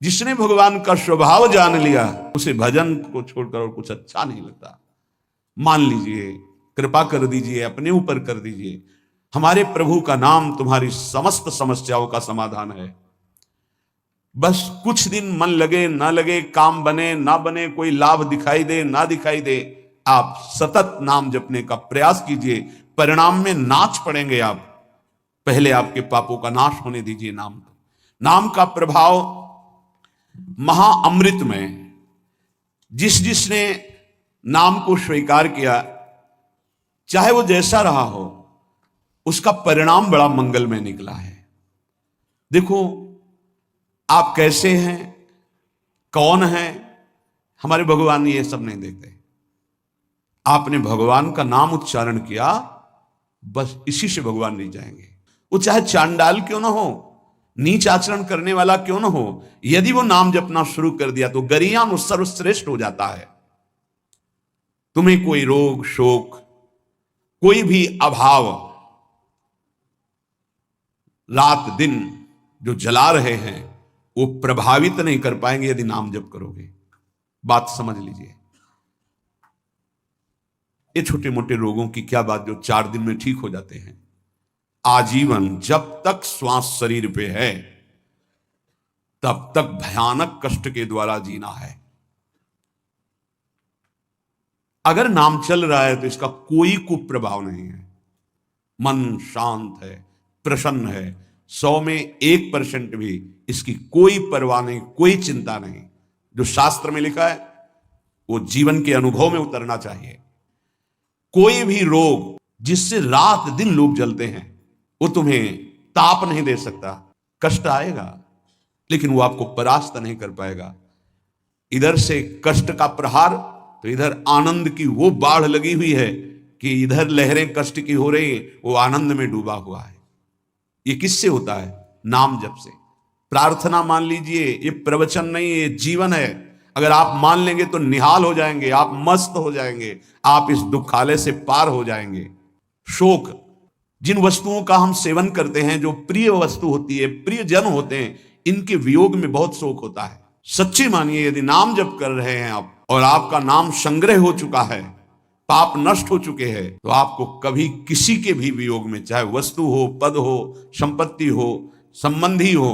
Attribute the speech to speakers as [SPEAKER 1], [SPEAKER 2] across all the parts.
[SPEAKER 1] जिसने भगवान का स्वभाव जान लिया उसे भजन को छोड़कर और कुछ अच्छा नहीं लगता। मान लीजिए, कृपा कर दीजिए, अपने ऊपर कर दीजिए, हमारे प्रभु का नाम तुम्हारी समस्त समस्याओं का समाधान है। बस कुछ दिन मन लगे ना लगे, काम बने ना बने, कोई लाभ दिखाई दे ना दिखाई दे, आप सतत नाम जपने का प्रयास कीजिए। परिणाम में नाच पड़ेंगे आप। पहले आपके पापों का नाश होने दीजिए। नाम का प्रभाव महाअमृत में, जिसने नाम को स्वीकार किया, चाहे वो जैसा रहा हो, उसका परिणाम बड़ा मंगलमय निकला है। देखो आप कैसे हैं, कौन हैं, हमारे भगवान ये सब नहीं देखते। आपने भगवान का नाम उच्चारण किया, बस इसी से भगवान नहीं जाएंगे। वो चाहे चांडाल क्यों ना हो, नीच आचरण करने वाला क्यों ना हो, यदि वो नाम जपना शुरू कर दिया तो गरियान सर्वश्रेष्ठ हो जाता है। तुम्हें कोई रोग शोक, कोई भी अभाव रात दिन जो जला रहे हैं वो प्रभावित नहीं कर पाएंगे यदि नाम जप करोगे। बात समझ लीजिए। ये छोटे मोटे रोगों की क्या बात जो 4 दिन में ठीक हो जाते हैं। आजीवन जब तक श्वास शरीर पे है तब तक भयानक कष्ट के द्वारा जीना है। अगर नाम चल रहा है तो इसका कोई कुप्रभाव नहीं है। मन शांत है, प्रसन्न है, 100 में 1% भी इसकी कोई परवाह नहीं, कोई चिंता नहीं। जो शास्त्र में लिखा है वो जीवन के अनुभव में उतरना चाहिए। कोई भी रोग जिससे रात दिन लोग जलते हैं वो तुम्हें ताप नहीं दे सकता। कष्ट आएगा लेकिन वो आपको परास्त नहीं कर पाएगा। इधर से कष्ट का प्रहार तो इधर आनंद की वो बाढ़ लगी हुई है कि इधर लहरें कष्ट की हो रही, वो आनंद में डूबा हुआ है। ये किससे होता है? नाम जप से। प्रार्थना मान लीजिए, ये प्रवचन नहीं, ये जीवन है। अगर आप मान लेंगे तो निहाल हो जाएंगे, आप मस्त हो जाएंगे, आप इस दुखालय से पार हो जाएंगे। शोक, जिन वस्तुओं का हम सेवन करते हैं, जो प्रिय वस्तु होती है, प्रिय जन होते हैं, इनके वियोग में बहुत शोक होता है। सच्ची मानिए, यदि नाम जप कर रहे हैं आप और आपका नाम संग्रह हो चुका है, पाप नष्ट हो चुके हैं, तो आपको कभी किसी के भी वियोग में, चाहे वस्तु हो, पद हो, संपत्ति हो, संबंधी हो,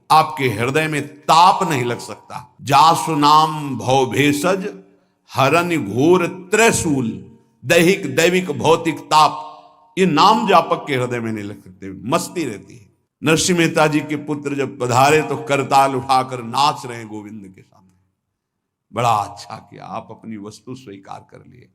[SPEAKER 1] आपके हृदय में ताप नहीं लग सकता। जासु नाम भव भेषज हरन घोर त्रैशूल, दैहिक दैविक भौतिक ताप ये नाम जापक के हृदय में नहीं लग सकते। मस्ती रहती है। नरसिंह मेहता जी के पुत्र जब पधारे तो करताल उठाकर नाच रहे हैं गोविंद के सामने। बड़ा अच्छा किया, आप अपनी वस्तु स्वीकार कर लिए।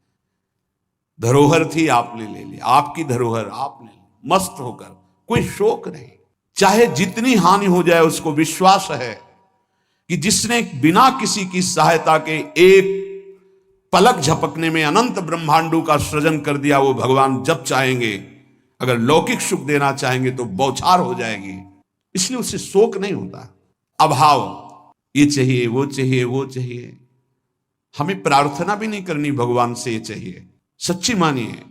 [SPEAKER 1] धरोहर थी, आपने ले लिया, आपकी धरोहर आपने ली, मस्त होकर, कोई शोक नहीं। चाहे जितनी हानि हो जाए, उसको विश्वास है कि जिसने बिना किसी की सहायता के एक पलक झपकने में अनंत ब्रह्मांडों का सृजन कर दिया, वो भगवान जब चाहेंगे, अगर लौकिक सुख देना चाहेंगे तो बौछार हो जाएगी। इसलिए उससे शोक नहीं होता। अभाव, ये चाहिए, वो चाहिए, वो चाहिए, हमें प्रार्थना भी नहीं करनी भगवान से ये चाहिए। सच्ची मानिए,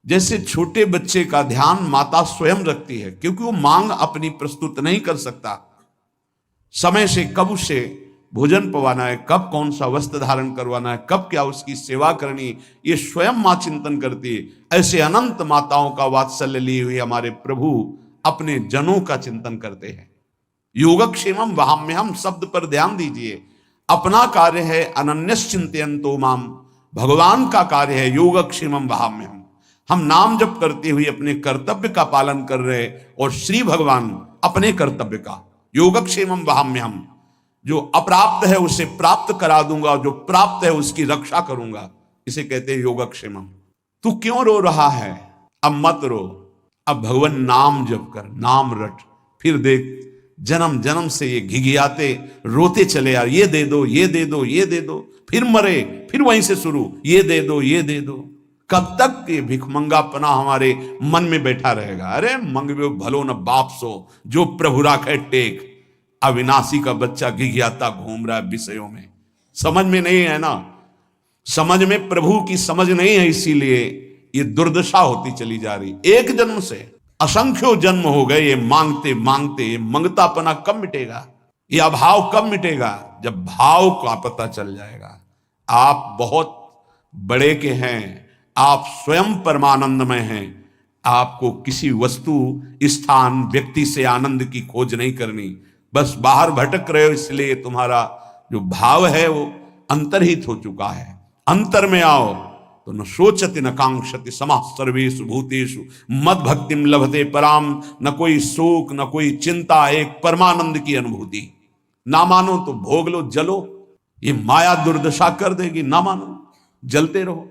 [SPEAKER 1] जैसे छोटे बच्चे का ध्यान माता स्वयं रखती है, क्योंकि वो मांग अपनी प्रस्तुत नहीं कर सकता। समय से कब उसे भोजन पवाना है, कब कौन सा वस्त्र धारण करवाना है, कब क्या उसकी सेवा करनी, ये स्वयं मां चिंतन करती है। ऐसे अनंत माताओं का वात्सल्य लिए हुए हमारे प्रभु अपने जनों का चिंतन करते हैं। योगक्षेमम वहाम्यहम शब्द पर ध्यान दीजिए। अपना कार्य है अनन्यश्चिंतयन्तो माम, भगवान का कार्य है योगक्षेमम वहाम्यहम। हम नाम जप करते हुए अपने कर्तव्य का पालन कर रहे और श्री भगवान अपने कर्तव्य का। योगक्षेमम वहाम्यहम, जो अप्राप्त है उसे प्राप्त करा दूंगा, जो प्राप्त है उसकी रक्षा करूंगा, इसे कहते हैं योगक्षेमम। तू क्यों रो रहा है? अब मत रो, अब भगवान नाम जप कर, नाम रट। फिर देख, जन्म जन्म से ये घिघियाते रोते चले यार, ये दे दो, ये दे दो, ये दे दो, फिर मरे, फिर वहीं से शुरू, ये दे दो, ये दे दो। कब तक ये भिखमंगापना हमारे मन में बैठा रहेगा? अरे मंगवे भलो न बाप सो, जो प्रभु राखे टेक। अविनाशी का बच्चा घिघियाता घूम रहा है विषयों में, समझ में नहीं है ना, समझ में प्रभु की समझ नहीं है, इसीलिए ये दुर्दशा होती चली जा रही। एक जन्म से असंख्यों जन्म हो गए ये मांगते मांगते, ये मंगतापना कब मिटेगा? ये अभाव कब मिटेगा? जब भाव का पता चल जाएगा। आप बहुत बड़े के हैं, आप स्वयं परमानंदमय हैं। आपको किसी वस्तु, स्थान, व्यक्ति से आनंद की खोज नहीं करनी। बस बाहर भटक रहे हो, इसलिए तुम्हारा जो भाव है वो अंतर्हित हो चुका है। अंतर में आओ तो न सोचति न कांक्षति समः सर्वेषु भूतेषु मद भक्तिम लभते पराम। न कोई शोक, न कोई चिंता, एक परमानंद की अनुभूति। ना मानो तो भोग लो, जलो, ये माया दुर्दशा कर देगी। ना मानो, जलते रहो।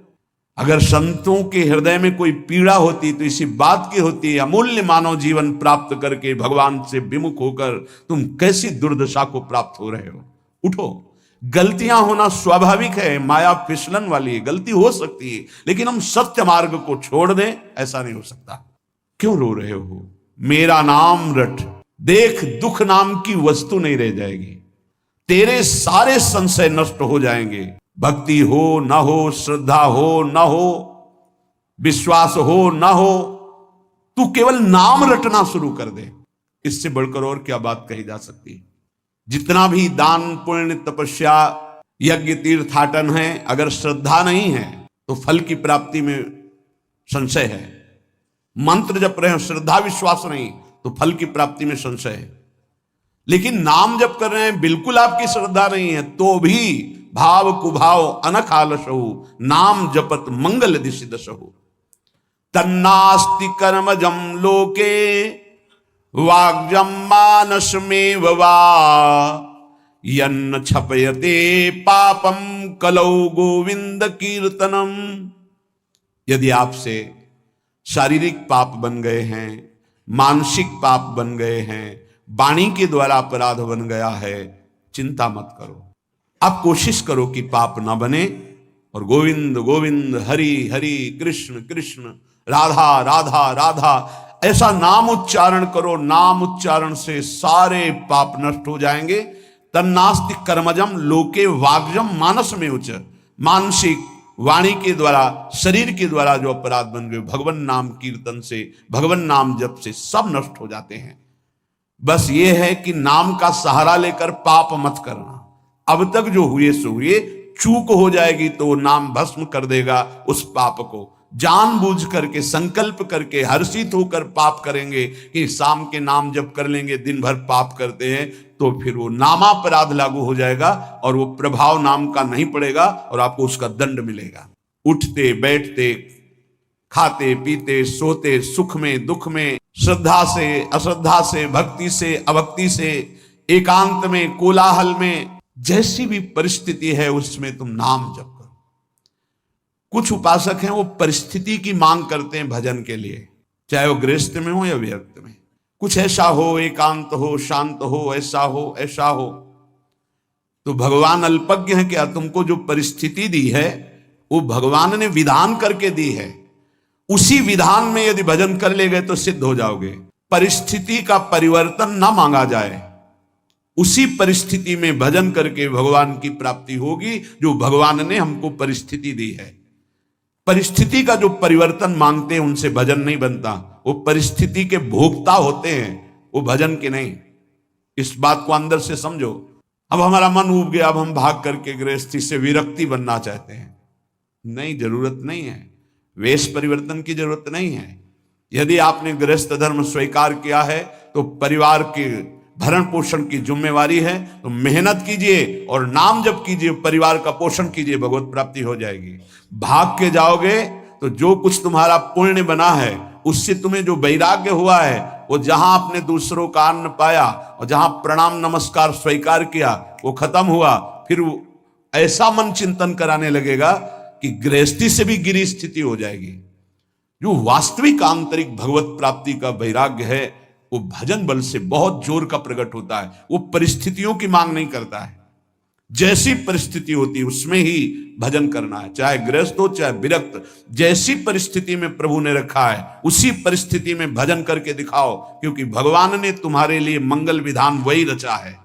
[SPEAKER 1] अगर संतों के हृदय में कोई पीड़ा होती तो इसी बात की होती है, अमूल्य मानव जीवन प्राप्त करके भगवान से विमुख होकर तुम कैसी दुर्दशा को प्राप्त हो रहे हो। उठो। गलतियां होना स्वाभाविक है, माया फिसलन वाली है, गलती हो सकती है, लेकिन हम सत्य मार्ग को छोड़ दें, ऐसा नहीं हो सकता। क्यों रो रहे हो? मेरा नाम रट, देख दुख नाम की वस्तु नहीं रह जाएगी। तेरे सारे संशय नष्ट हो जाएंगे। भक्ति हो न हो, श्रद्धा हो न हो, विश्वास हो न हो, तू केवल नाम रटना शुरू कर दे। इससे बढ़कर और क्या बात कही जा सकती है? जितना भी दान, पुण्य, तपस्या, यज्ञ, तीर्थाटन है, अगर श्रद्धा नहीं है तो फल की प्राप्ति में संशय है। मंत्र जप रहे हो, श्रद्धा विश्वास नहीं तो फल की प्राप्ति में संशय है। लेकिन नाम जप कर रहे हैं, बिल्कुल आपकी श्रद्धा नहीं है, तो भी भाव कुभाव अनख आलसहु, नाम जपत मंगल दिशि दशहु। तन्नास्ति कर्मजम लोके वाग्जम मानसमेव वा, यन्न छपयते पापम कलौ गोविंद कीर्तनम। यदि आपसे शारीरिक पाप बन गए हैं, मानसिक पाप बन गए हैं, वाणी के द्वारा अपराध बन गया है, चिंता मत करो। आप कोशिश करो कि पाप ना बने, और गोविंद गोविंद, हरि हरि, कृष्ण कृष्ण, राधा राधा राधा, ऐसा नाम उच्चारण करो। नाम उच्चारण से सारे पाप नष्ट हो जाएंगे। तन्नास्ति कर्मजम लोके वाग्जम मानस में उच्च, मानसिक, वाणी के द्वारा, शरीर के द्वारा जो अपराध बन गए, भगवान नाम कीर्तन से, भगवान नाम जप से सब नष्ट हो जाते हैं। बस ये है कि नाम का सहारा लेकर पाप मत करना। अब तक जो हुए सो हुए, चूक हो जाएगी तो वो नाम भस्म कर देगा उस पाप को। जानबूझ करके, संकल्प करके, हर्षित होकर पाप करेंगे कि शाम के नाम जप कर लेंगे, दिन भर पाप करते हैं, तो फिर वो नामापराध लागू हो जाएगा और वो प्रभाव नाम का नहीं पड़ेगा और आपको उसका दंड मिलेगा। उठते बैठते, खाते पीते, सोते, सुख में दुख में, श्रद्धा से अश्रद्धा से, भक्ति से अभक्ति से, एकांत में, कोलाहल में, जैसी भी परिस्थिति है उसमें तुम नाम जप करो। कुछ उपासक हैं वो परिस्थिति की मांग करते हैं भजन के लिए, चाहे वो गृहस्थ में हो या विरक्त में। कुछ ऐसा हो, एकांत हो, शांत हो, ऐसा हो, ऐसा हो। तो भगवान अल्पज्ञ है क्या? तुमको जो परिस्थिति दी है वो भगवान ने विधान करके दी है। उसी विधान में यदि भजन कर ले गए तो सिद्ध हो जाओगे। परिस्थिति का परिवर्तन ना मांगा जाए, उसी परिस्थिति में भजन करके भगवान की प्राप्ति होगी जो भगवान ने हमको परिस्थिति दी है। परिस्थिति का जो परिवर्तन मांगते हैं उनसे भजन नहीं बनता। वो परिस्थिति के भोक्ता होते हैं, वो भजन के नहीं। इस बात को अंदर से समझो। अब हमारा मन उब गया, अब हम भाग करके गृहस्थी से विरक्ति बनना चाहते हैं। नहीं, जरूरत नहीं है। वेश परिवर्तन की जरूरत नहीं है। यदि आपने गृहस्थ धर्म स्वीकार किया है तो परिवार के भरण पोषण की जिम्मेवारी है, तो मेहनत कीजिए और नाम जप कीजिए, परिवार का पोषण कीजिए, भगवत प्राप्ति हो जाएगी। भाग के जाओगे तो जो कुछ तुम्हारा पुण्य बना है उससे तुम्हें जो वैराग्य हुआ है, वो जहां आपने दूसरों का अन्न पाया और जहां प्रणाम नमस्कार स्वीकार किया वो खत्म हुआ। फिर ऐसा मन चिंतन कराने लगेगा कि गृहस्थी से भी गिरी स्थिति हो जाएगी। जो वास्तविक आंतरिक भगवत प्राप्ति का वैराग्य है वो भजन बल से बहुत जोर का प्रकट होता है। वो परिस्थितियों की मांग नहीं करता है। जैसी परिस्थिति होती है उसमें ही भजन करना है, चाहे गृहस्थ हो चाहे विरक्त। जैसी परिस्थिति में प्रभु ने रखा है उसी परिस्थिति में भजन करके दिखाओ, क्योंकि भगवान ने तुम्हारे लिए मंगल विधान वही रचा है।